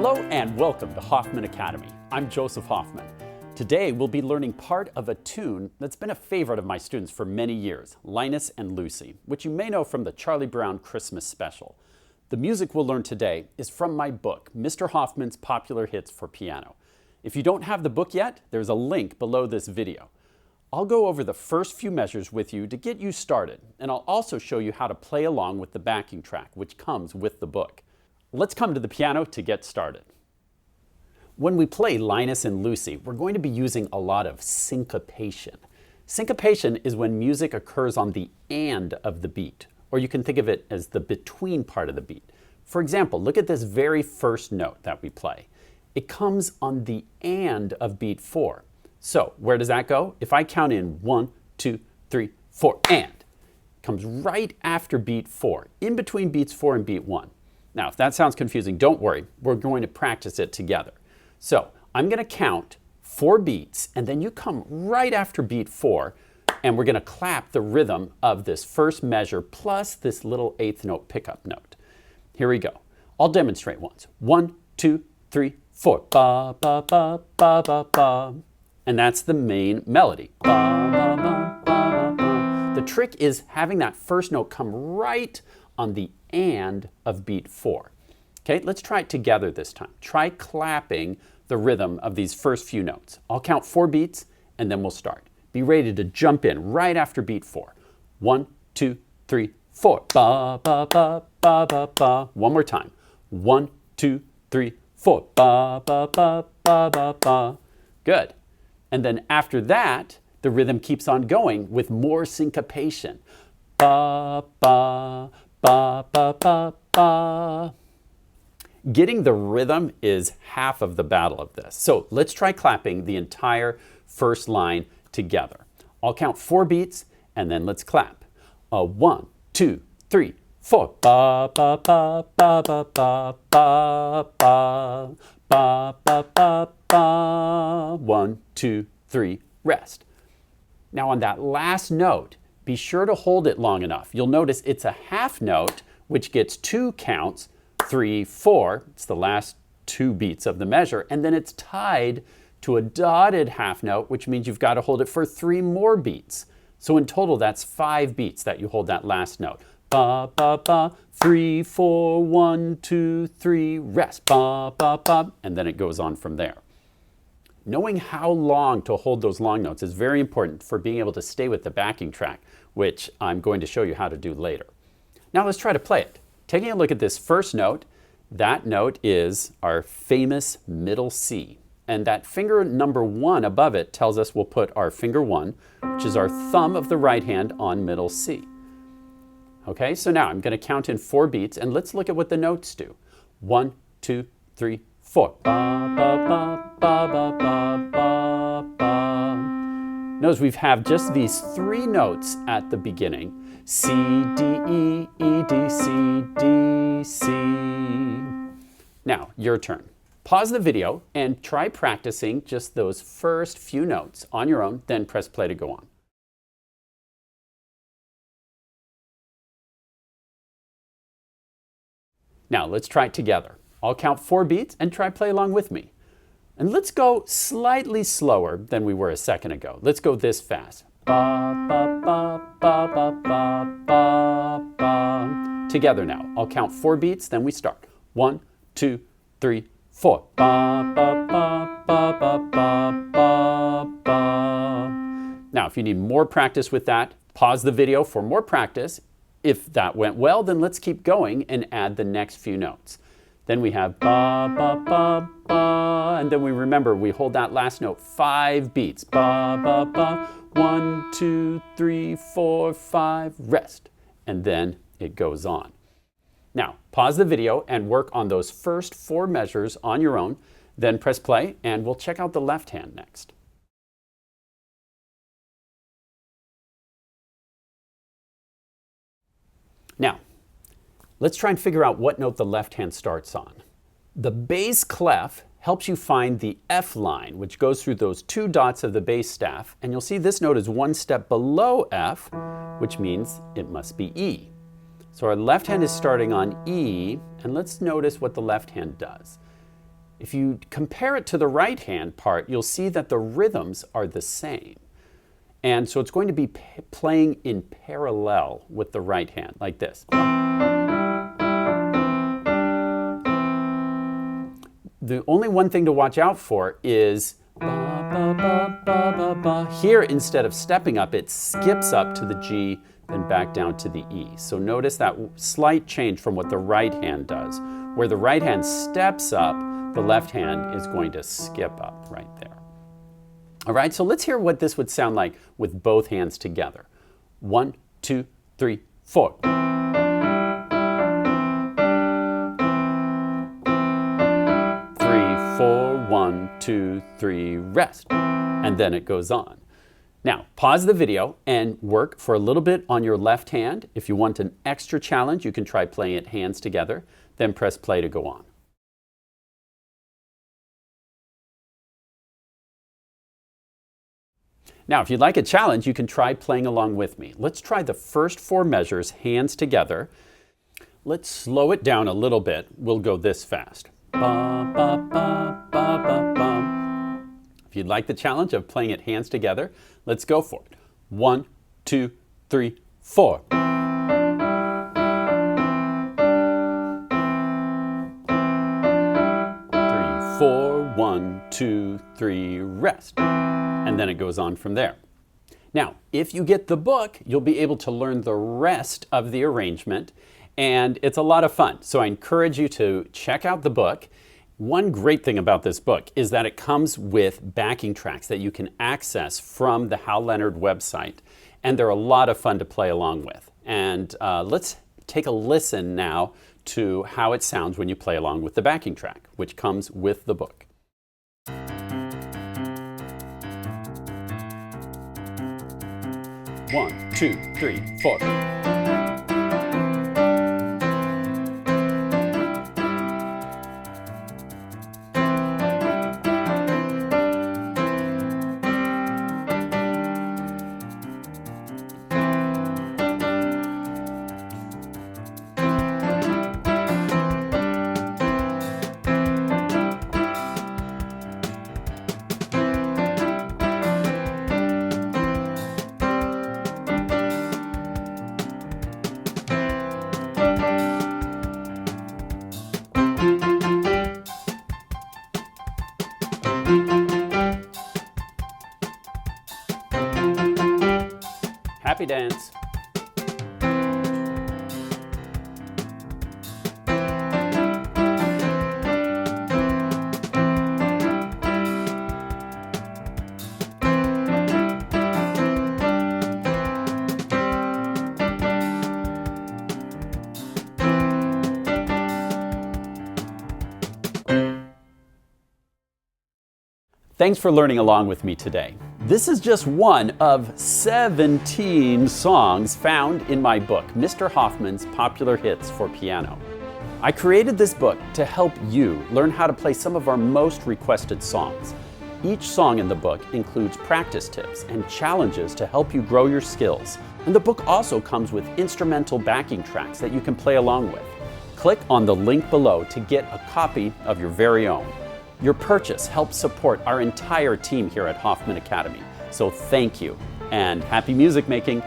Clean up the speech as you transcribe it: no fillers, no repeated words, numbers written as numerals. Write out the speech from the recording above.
Hello and welcome to Hoffman Academy. I'm Joseph Hoffman. Today we'll be learning part of a tune that's been a favorite of my students for many years, Linus and Lucy, which you may know from the Charlie Brown Christmas special. The music we'll learn today is from my book, Mr. Hoffman's Popular Hits for Piano. If you don't have the book yet, there's a link below this video. I'll go over the first few measures with you to get you started, and I'll also show you how to play along with the backing track, which comes with the book. Let's come to the piano to get started. When we play Linus and Lucy, we're going to be using a lot of syncopation. Syncopation is when music occurs on the and of the beat, or you can think of it as the between part of the beat. For example, look at this very first note that we play. It comes on the and of beat 4. So where does that go? If I count in 1, 2, 3, 4, and, it comes right after beat 4, in between beats 4 and beat 1. Now, if that sounds confusing, don't worry. We're going to practice it together. So I'm going to count 4 beats, and then you come right after beat 4, and we're going to clap the rhythm of this first measure plus this little 8th note pickup note. Here we go. I'll demonstrate once. 1, 2, 3, 4. Ba, ba, ba, ba, ba, ba. And that's the main melody. Ba, ba, ba, ba, ba, ba. The trick is having that first note come right on the and of beat 4. Okay, let's try it together this time. Try clapping the rhythm of these first few notes. I'll count 4 beats and then we'll start. Be ready to jump in right after beat 4. 1, 2, 3, 4. Ba, ba, ba, ba, ba, ba. One more time. 1, 2, 3, 4. Ba, ba, ba, ba, ba, ba. Good. And then after that, the rhythm keeps on going with more syncopation. Ba, ba, ba, ba, ba, ba. Getting the rhythm is half of the battle of this. So let's try clapping the entire first line together. I'll count 4 beats and then let's clap. 1, 2, 3, 4. Ba, ba, ba, ba, ba, ba, ba, ba, ba, ba, ba, ba. 1, 2, 3, rest. Now on that last note, be sure to hold it long enough. You'll notice it's a half note, which gets 2 counts, 3, 4. It's the last 2 beats of the measure, and then it's tied to a dotted half note, which means you've got to hold it for 3 more beats. So in total, that's 5 beats that you hold that last note. Ba, ba, ba, 3, 4, 1, 2, 3, rest. Ba, ba, ba, and then it goes on from there. Knowing how long to hold those long notes is very important for being able to stay with the backing track, which I'm going to show you how to do later. Now let's try to play it. Taking a look at this first note, that note is our famous middle C. And that finger number 1 above it tells us we'll put our finger 1, which is our thumb of the right hand, on middle C. Okay, so now I'm going to count in 4 beats and let's look at what the notes do. 1, 2, 3, 4. Ba, ba, ba, ba, ba, ba, ba, ba. Notice we have just these 3 notes at the beginning. C, D, E, E, D, C, D, C. Now, your turn. Pause the video and try practicing just those first few notes on your own, then press play to go on. Now, let's try it together. I'll count 4 beats and try play along with me. And let's go slightly slower than we were a second ago. Let's go this fast. Ba, ba, ba, ba, ba, ba, ba, ba. Together now. I'll count 4 beats, then we start. 1, 2, 3, 4. Ba, ba, ba, ba, ba, ba, ba, ba. Now, if you need more practice with that, pause the video for more practice. If that went well, then let's keep going and add the next few notes. Then we have ba, ba, ba, ba, and then we remember we hold that last note 5 beats. Ba, ba, ba, 1, 2, 3, 4, 5, rest. And then it goes on. Now, pause the video and work on those first 4 measures on your own, then press play, and we'll check out the left hand next. Now, let's try and figure out what note the left hand starts on. The bass clef helps you find the F line, which goes through those 2 dots of the bass staff, and you'll see this note is 1 step below F, which means it must be E. So our left hand is starting on E, and let's notice what the left hand does. If you compare it to the right hand part, you'll see that the rhythms are the same. And so it's going to be playing in parallel with the right hand, like this. The only one thing to watch out for is here, instead of stepping up, it skips up to the G, then back down to the E. So notice that slight change from what the right hand does. Where the right hand steps up, the left hand is going to skip up right there. All right, so let's hear what this would sound like with both hands together. 1, 2, 3, 4. 3, 4, 1, 2, 3, rest. And then it goes on. Now, pause the video and work for a little bit on your left hand. If you want an extra challenge, you can try playing it hands together, then press play to go on. Now, if you'd like a challenge, you can try playing along with me. Let's try the first 4 measures, hands together. Let's slow it down a little bit. We'll go this fast. Ba, ba, ba, ba, ba, ba. If you'd like the challenge of playing it hands together, let's go for it. 1, 2, 3, 4. 3, 4, 1, 2, 3, rest. And then it goes on from there. Now, if you get the book, you'll be able to learn the rest of the arrangement, and it's a lot of fun. So I encourage you to check out the book. One great thing about this book is that it comes with backing tracks that you can access from the Hal Leonard website, and they're a lot of fun to play along with. And let's take a listen now to how it sounds when you play along with the backing track, which comes with the book. 1, 2, 3, 4. Happy dance. Thanks for learning along with me today. This is just one of 17 songs found in my book, Mr. Hoffman's Popular Hits for Piano. I created this book to help you learn how to play some of our most requested songs. Each song in the book includes practice tips and challenges to help you grow your skills. And the book also comes with instrumental backing tracks that you can play along with. Click on the link below to get a copy of your very own. Your purchase helps support our entire team here at Hoffman Academy. So thank you, and happy music making.